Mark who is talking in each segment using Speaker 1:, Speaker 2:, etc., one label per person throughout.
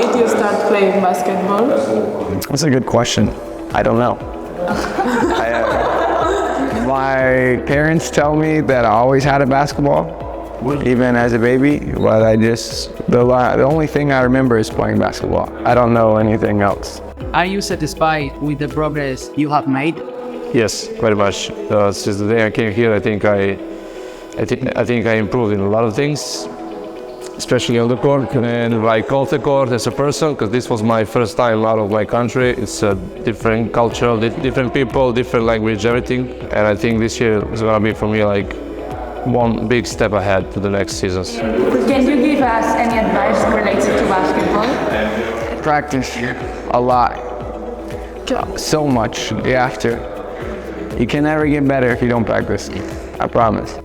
Speaker 1: made you start playing basketball?
Speaker 2: That's a good question. I don't know. My parents tell me that I always had a basketball, even as a baby, but the only thing I remember is playing basketball. I don't know anything else.
Speaker 3: Are you satisfied with the progress you have made?
Speaker 4: Yes, very much. Since the day I came here, I think I improved in a lot of things, especially on the court, and like off the court as a person, because this was my first time out of my country. It's a different culture, different people, different language, everything. And I think this year is gonna be for me like one big step ahead to the next seasons.
Speaker 5: Can you give us any advice related to basketball?
Speaker 2: Practice a lot, so much. You have to. You can never get better if you don't practice. I promise.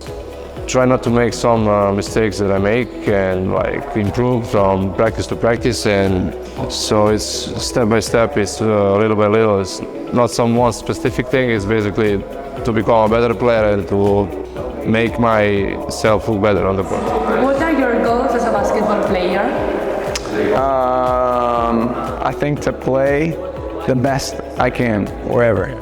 Speaker 4: Try not to make some mistakes that I make and like improve from practice to practice, and so it's step by step, it's little by little. It's not some one specific thing, it's basically to become a better player and to make myself look better on the court.
Speaker 5: What are your goals as a basketball player?
Speaker 2: I think to play the best I can, wherever.